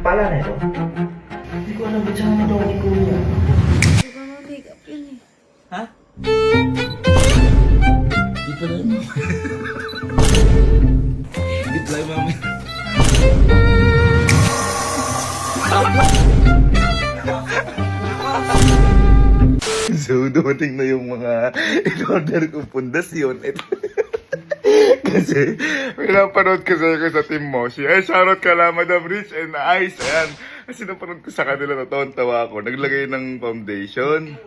pala na ito? Hindi ko alam ba't saan daw kay kuya. Hindi ko mag-makeup yun eh. Ha? Di pa na yun. Bit lang mami. So, dumating na yung mga in-order kong pundasyon. Kasi, pinapanood ko sa Team Moshi. Ay, shoutout ka lang, Madam Rich and Ice. Ayan. Kasi napanood ko sa kanila, natawa ako. Naglagay ng foundation.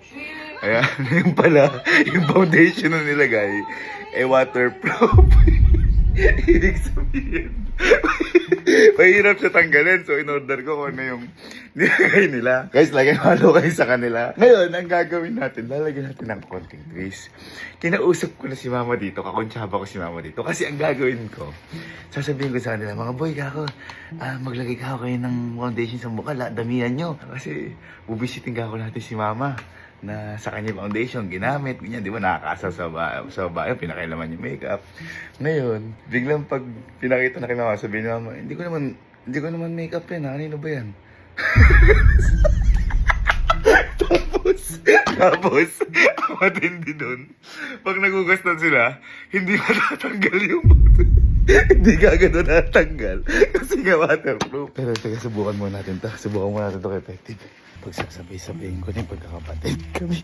Ayan, yung pala, yung foundation na nilagay, waterproof. Ibig sabihin, mahirap siya tanggalin. So, in-order ko kung ano yung nilagay nila. Guys, lagay halo kayo sa kanila. Ngayon, ang gagawin natin, lalagyan natin ng konting twist. Kinausap ko na si Mama dito, kakonsyaba ko si Mama dito. Kasi ang gagawin ko, sasabihin ko sa kanila, mga boy, kako, maglagay kako kayo ng foundation sa mukha, damihan nyo. Kasi, bubisitin kako natin si Mama na sa kanya foundation, ginamit, ganyan, di ba, nakakasa sa bahay, pinakailaman yung makeup. Ngayon, biglang pag pinakita na kay Mama, sabihin ni Mama, hindi ko naman makeup yan, kanino ba yan? Tapos, ang matindi dun, pag nagugastan sila, hindi matatanggal yung hindi ka agad natanggal. Kasi nga waterproof. Pero teka, subukan muna natin to. Subukan muna natin to effective. Pagsasabay-sabayin ko na yung pagkakapatid kami.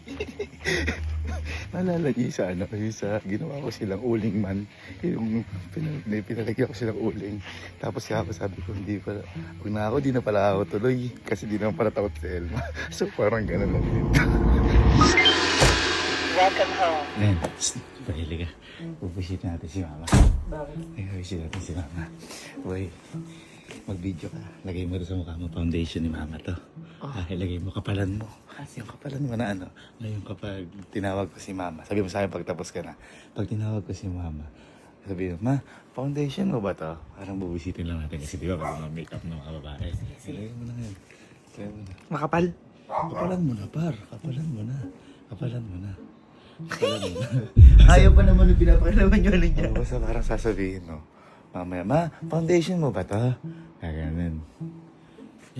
Naalala niyo sa yung sa ginawa ko silang uling man. Yung pinalagyan ko silang uling. Tapos kaya sabi ko, hindi pala, huwag na ako, di na pala ako tuloy. Kasi di naman pala takot si Elma. So parang gano'n lang dito. Welcome home. Ayan, pahili ka. Pupusit natin si Mama. Bakit? Pupusit natin si Mama. Boy, mag-video ka. Lagay mo rin sa mukha mo foundation ni Mama to. Ilagay mo kapalan mo. Yung kapalan mo na ano. Ngayon kapag tinawag ko si Mama, sabi mo sa akin pagtapos ka na. Pag tinawag ko si Mama, sabi mo, Ma, foundation mo ba to? Parang bubisitin lang natin kasi di ba pag mga makeup ng mga babae. Ilagay mo na ngayon. Ilagay mo na. Makapal? Kapalan mo na, par. Kapalan mo na. Kapalan mo na. Kapalan mo na. Ayaw pa naman yung pinapakalaman nyo alin dyan. Basta parang sasabihin, no? Mamaya, Ma, foundation mo ba to? Kaganan.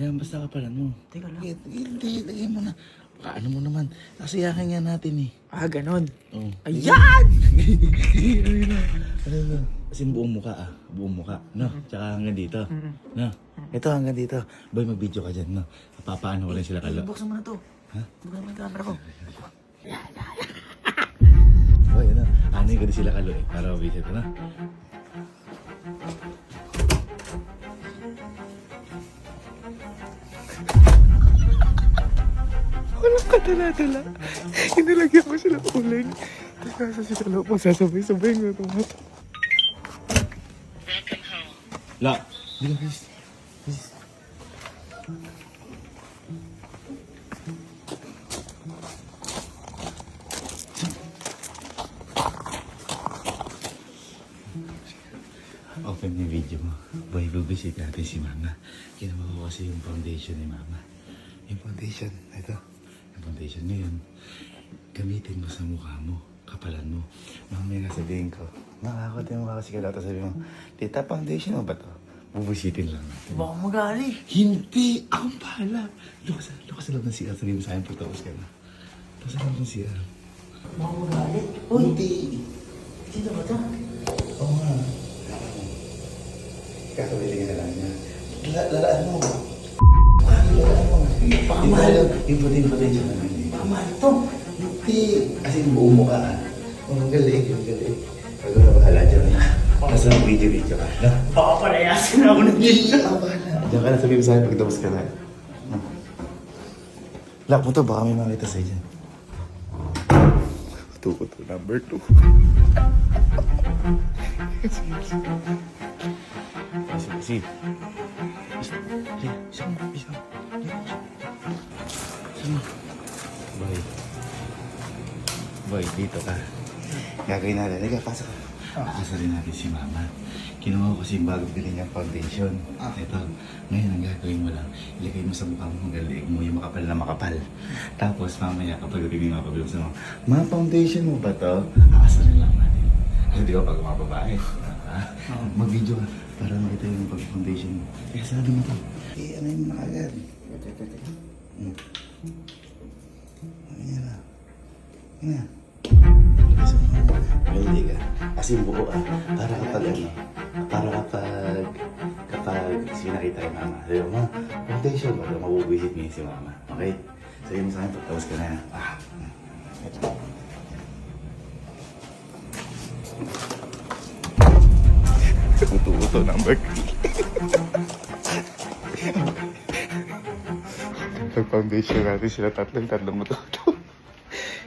Yan, basta kapalan mo. Teka lang. Hindi, lagay mo na. Baka ano mo naman, nasiyakan nga natin eh. Ganon. Oh. Ayan! Ano na? Kasi buong mukha buong mukha, no? Tsaka hanggang dito, no? Ito hanggang dito. Boy, mag-video ka dyan, no? Papaano ko lang sila kalo. Buksan mo na to. Ha? Buksan mo yung camera ko. Boy, ano? Ano ko din sila kalo eh, para mabisit ko, no? Walang katala-tala. Inilagyan ko sila uling. Tapos nasa sila loob. Magsasabay-sabay nga ito. La! Di ka, please. Please. Open yung video mo. Boy, bubisit natin si Mama. Ginawa ko kasi yung foundation ni Mama. Yung foundation, ito. Yung foundation ngayon, gamitin mo sa mukha mo. Kapalan mo. Mamaya sabihin ko, nakakot yung mukha kasi kailangan. Tapos sabihin mo, Tita, foundation mo ba to? Bubisitin lang natin. Baka magali. Hindi! Akong bahala! Lukas sa loob ng CR. Sabihin mo sa akin pagtapos ka na. Lukas sa loob ng CR. Baka magali. Hindi! Dito ba ito? Oo nga. Kakabili ka na lang niya. Lalaan mo. Lalaan mo. Baka mahal. Yung potential na lang. Baka mahal ito. Hindi. Kasi buong mukha ah. Ang galing, yung galing. Pag wala bahala dyan na. Nasa video ka. No? Baka palayasin ako ng dito. Diyan ka na sabihin sa akin pagtapos ka na. Lock mo to, baka may makita sa'yo dyan. Ito ko to, number 2. Kasi. Isa. Boy, dito ka. Gagawin natin. Liga, pasok ka. Pasarin natin si Mama. Kinuha ko kasi bago bilhin niyang foundation. Ito, ngayon ang gagawin mo lang, ilagay mo sa mukha mo hanggang liig mo, yung makapal na makapal. Tapos mamaya kapag bibig mapabilang sa mo, Ma, foundation mo ba to? Aasarin lang natin. Kasi di ba pag mga babae, mag-video ka. Para makita yung pag-foundation mo. Kaya sabi mo to. Eh, ano yung nakagad? Ayan na. Ayan na. Hindi ka. As in buo ah. Para kapag ano. Para kapag sinakita kay mama. Sabi mo, foundation. Wala mabubuhisit niya si mama. Okay? Sabi mo sa akin, pagtawas ka na. Ito. Uto-uto ng bag. Pag-foundation natin sila tatlong uto-uto.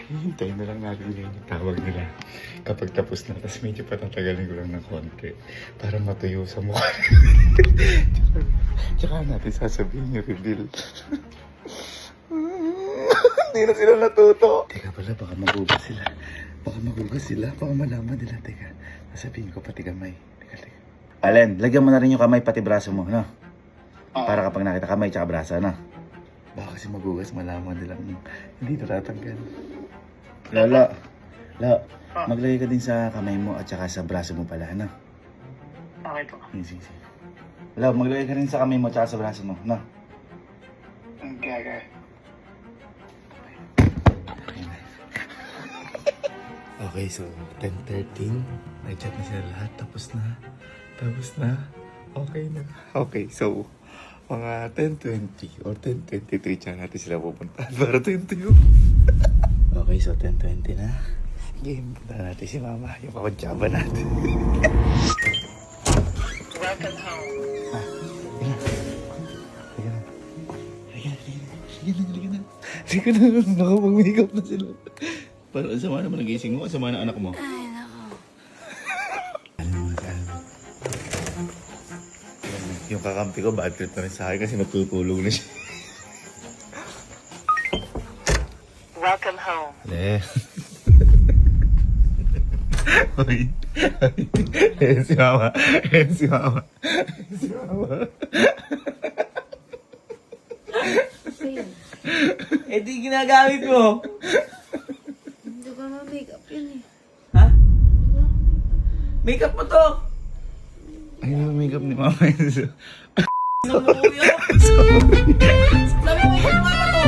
Hintayin na lang natin yung tawag nila. Kapag tapos na, tapos medyo patatagalin ko lang ng konti para matuyo sa mukha. Tsaka natin sasabihin yung reveal. Hindi na sila natuto. Teka pala, baka magugas sila. Baka malaman nila. Teka, sasabihin ko pati kamay. Teka. Allen, lagyan mo na rin yung kamay pati braso mo, no? Para kapag nakita kamay tsaka braso, no? Baka kasi magugas, malaman nilang hindi natatanggal. Lala, maglagay ka din sa kamay mo at saka sa braso mo pala, no? Okay po. Sige. Lala, maglagay ka rin sa kamay mo at saka sa braso mo, no? Okay. Okay, so 10:13. Nag-chat na sila lahat. Tapos na. Okay na. Okay, so mga 10:20 or 10:23 tsaka natin sila pupunta para 20 Okay, so 10:20 na. Game. Punta natin si mama. Yung kakudyaba natin. Welcome home. Sige na. Nakapag-makeup na sila. Parang ang sama naman nagising mo. Ang sama na anak mo. Ay, nako. Yung kakampi ko, bad trip na rin sa akin kasi natutulog na siya. Welcome home. Ale. Hoy. Ayan si mama. Kasi yun. Eh di ginagamit mo. Hindi ko naman makeup yun eh. Ha? Makeup mo to. Ay, yung makeup ni mama yun. Namukuyo. Sabi mo yung mama to.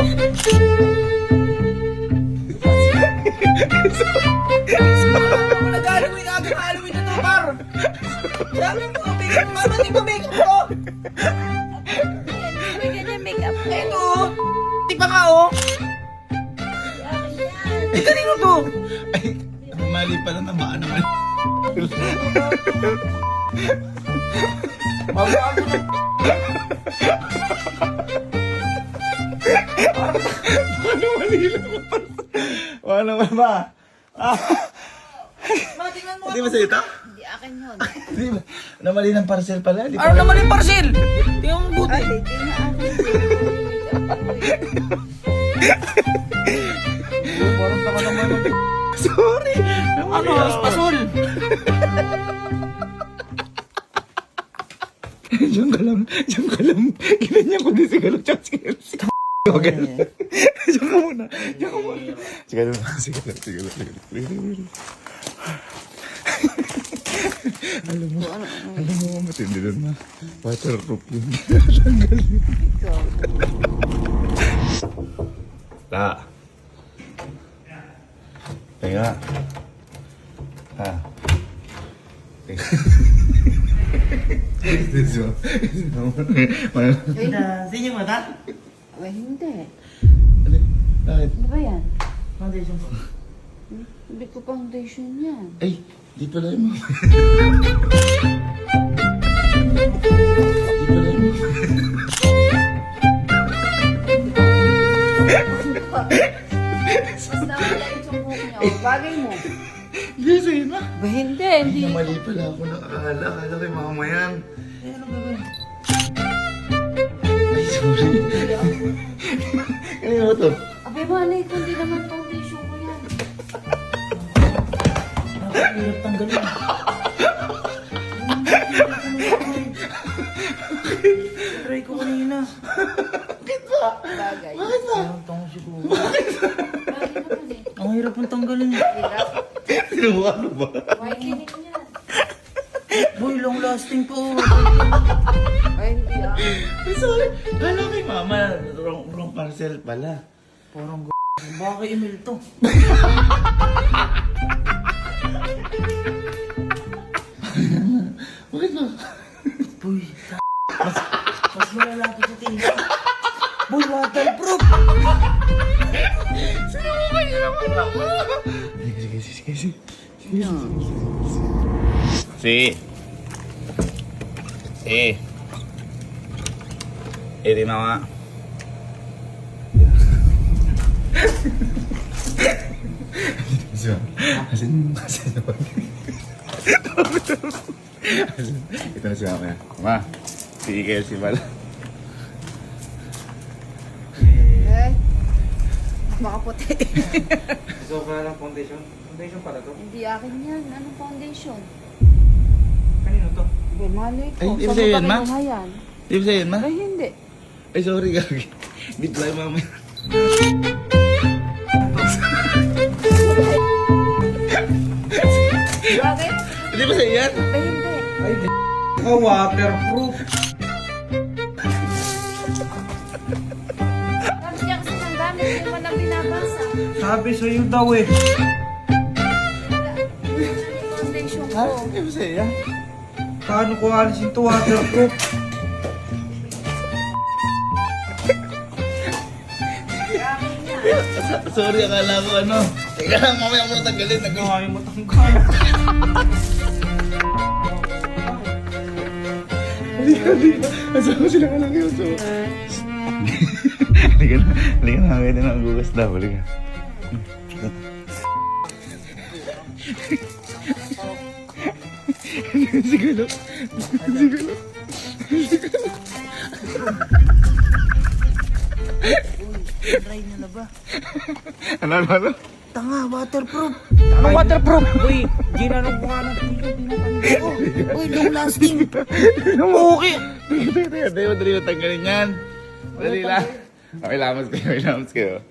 Ano nag-Halloween agad Halloween na to, par? Sabi mo, makeup mo mama, di ba makeup ko? Hindi ganyan makeup ko. Eto, di pa ka oh. Eh, kanino to? Ay, mali pala na baka naman. Bago-bago na. Ano mali naman? Ano naman ba? Ma, tingnan mo. Di ba sa ito? Hindi akin yun. Di ba? Namali ng parcel pala. Di Ano naman yung parcel? Tingnan mo buti. Ay, hindi na akin yun. Parang tama naman. Sorry. Ano, spasol? Diyan ka lang. Ginanyan ko din si Galo. Tsaka si Galo. Diyan ka muna. Sige lang. Alam mo, matindi doon na. Waterproof yun. La. Teka. Sino yung mata? Ay, hindi. Bakit? Ano ba yan? Foundation po. Hindi ko foundation yan. Ay, di pala yung mama. Basta maliit yung buhok niya. Bagay mo. Hindi, sa'yo na. Ba, hindi. Ay, Hindi. mali pala ako ng akala. Akala ko yung mama yan. Eh, ano gagawin? Ay, sorry. Kanina ba to? Abay, malay ko. Hindi naman foundation ko yan. Nakakahirap tanggalin. Try ko kanina. Bagay. Ang tango siguro. Bagay naman eh. Ang hirap ng tanggalin. Hirap. Sinubukan mo ba? Whitening yan. Boy, long lasting po. parcel pala. Parang baka email to. Bakit ba? Boy, mas malala to sa tingin. Boy, waterproof. Sino mo kayo naman ako? Sige. Di mama. Asin naman. Ito na si mama yan. Ma, si Kelsey pala. Eh, makaputi. So, pala ng foundation? Foundation pala to? Hindi akin yan. Anong foundation? Kanino to? Hindi, malay ko. Ay, hindi Saan sa'yo mo yan, ma? kinuha yan? Di ba sa'yo, ma? Ay, hindi. Ay, sorry, gagi. Di pala mama. Bakit? Di ba sa'yo yan? Ay, hindi. Ay, waterproof. Sabi niya kasi ng gamit, hindi mo nang binabasa. Sabi sa'yo daw eh. Wala. Ano yung foundation Ha? ko? Di ba sa'yo yan? Paano ko alisin to waterproof? Akin yan. Sorry, akala ko ano. Teka lang, mamaya mo natanggalin. Ay, matanggal. Halika. Asama sila ka lang yun. So. Halika na. Halika na, magugas daw. Halika. Siguro. Try nyo na ba? Ano? Tanga, waterproof. Ano waterproof? Uy, ginanong ko nga ng tilo, dinatanggal ko. Uy, long lasting. Okay. Teka, madali mo tanggalin yan. Madali lang. Okay, lamas kayo.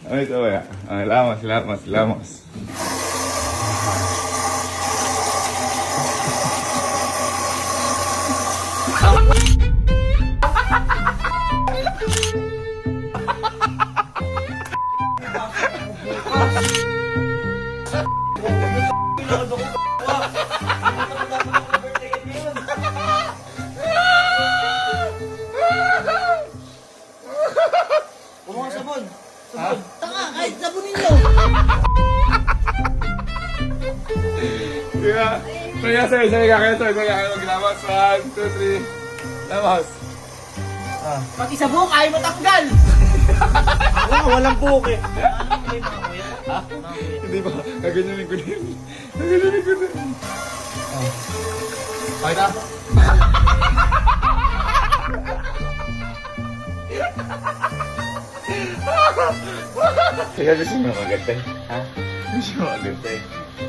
Okay, ito ba? Okay, lamas. Kumuha sabon. Sabon. Tanga, kahit sabonin nyo. Kaya maglamas. 1, 2, 3. Lamas. Pati sa buhok, ayaw matanggal. Ako, walang buhok eh. Hindi ba? Gaganyanin ko din. Okay na? Kaya gusto mo maganda eh. Ha? Gusto mo maganda eh.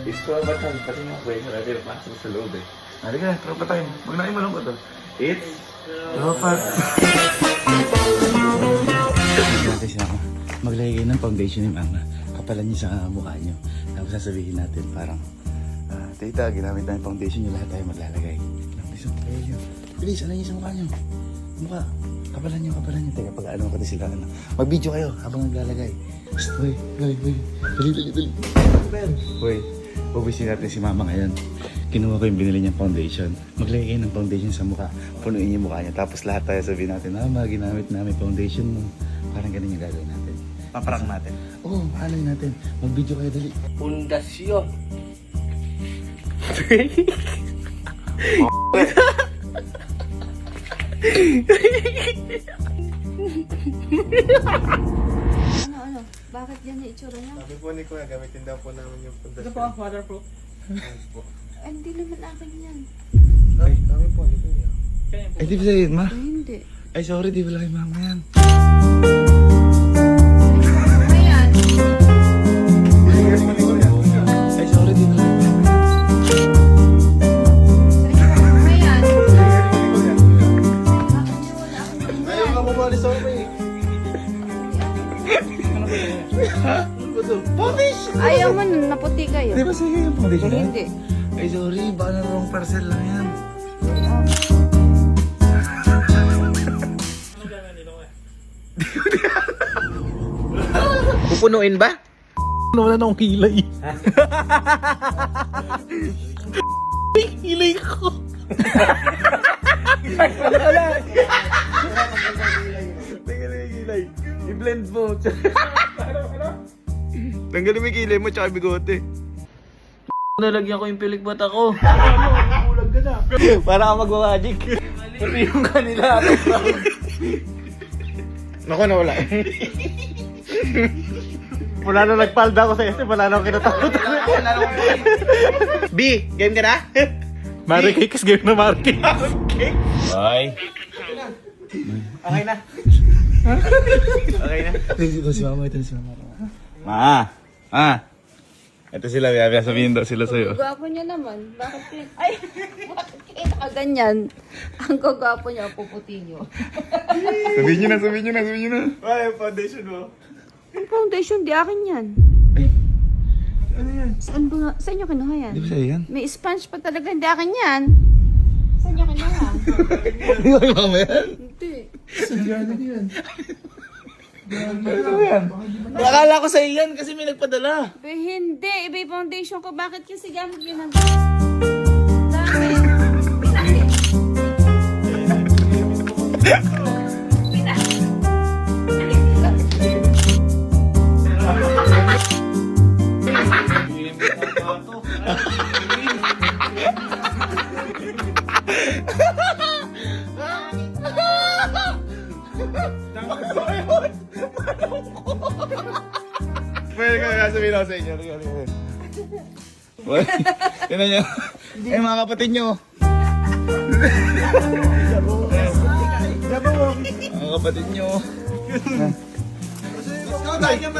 Gusto mo ba tayo? Pati mga kwento natin pasok sa loob eh. Halika na, tropa tayo. Huwag na kayo malungkot oh. It's tropa. Natin siya ako. Maglagay kayo ng foundation ni mama. Kapalan niyo sa mukha niyo. Tapos sasabihin natin parang, tita, ginamit na yung foundation niyo. Lahat tayo maglalagay. Lapis ang kaya niyo. Bilis, ano niyo sa mukha niyo? Mukha. Kapalan niyo. Teka, pag-ano ka din sila. Mag-video kayo habang naglalagay. Psst, Hoy. Dali. Hoy, pupusin natin si mama ngayon. Kinuha ko yung binili niyang foundation. Maglagay kayo ng foundation sa mukha. Punuin niyo yung mukha niya. Tapos lahat tayo sabihin natin, ginamit namin foundation mo. Parang ganun yung gagawin natin. Paparang natin. Oo, paano natin? Mag-video kayo, dali. Pundasyon. Ano? Bakit yan yung itsura niya? Sabi po ni Kuya, gamitin daw po namin yung puntas. Ito po, waterproof. Ay, hindi naman akin yan. Ay, kami po ni Kuya. Ay, di ba sa'yo yun, ma? Ay, hindi. Ay, sorry, di ba kay mama yan? Ayan. Ay, sorry, di ba kay mama yan? Ayan. Ayaw ka bumali sa umay. Ayaw mo nun, naputi kayo. Di ba sa'yo yung foundation yan? Hindi. Ay, sorry, baka na wrong parcel lang yan. Pupunuin ba? Wala na akong kilay. Kilay ko. I-blend mo. Tanggalin mo yung kilay mo tsaka bigote. Nalagyan ko yung pilikbot ako. Para ka magwa-magic. Pati yung kanila. Naku, nawala. Wala na nagpalda ako sa SM, wala na akong kinatakot. B, game ka na? Mari Cakes, game na Mari Cakes. Bye. Okay na. Okay na. Ito si mama, ito si mama. Ito sila, Bia. Sabihin daw sila sa'yo. Gwapo niya naman. Bakit bakit kita ka ganyan? Ang gagwapo niya, puputi niyo. Sabihin nyo na. Ay, foundation mo. Ang foundation, di akin yan. Ano yan? Saan ba nga? Saan niyo kinuha yan? Di ba sa'yo yan? May sponge pa talaga, hindi akin yan. Saan niyo kinuha? Hindi ko yung mama yan. Hindi. Akala ko sa'yo yan kasi may nagpadala. Hindi, iba yung foundation ko. Bakit kasi gamit yun ang... Dami. Pwede ka sabihin ako sa inyo. What? Yan na nyo. Eh, mga kapatid nyo. Mga kapatid nyo. Halika.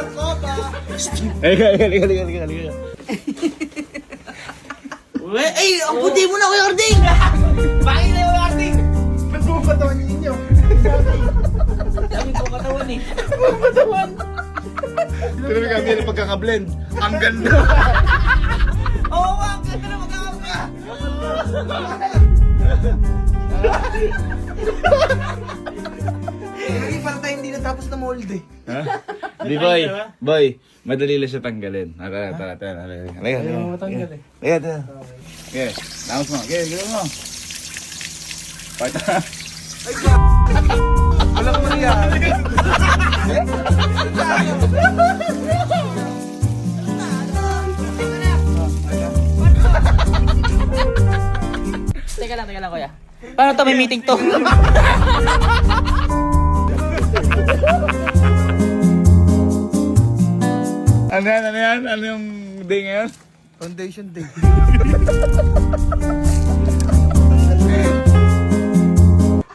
Ay, ang puti mo na, Kuya Arding! Bakit na, Kuya Arding? Ba't mo patawan ninyo? Dami ko katawan eh. Tinamig kami ng pagkakablend. Ang ganda. Oo nga, ang ganda na magkakapya. Hindi parang tayo hindi natapos na mold eh. Ha? Di, boy. Boy, madali lang siya tanggalin. Tara. Halika. Ayaw mo matanggal eh. Halika. Okay, naos mo. Okay, gawin mo. Pakita. Wala ko mangyari. Teka lang, Kuya. Paano to? May meeting to. Ano yan? Ano yung day ngayon? Foundation day.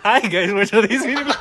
Hi guys, we're today's video.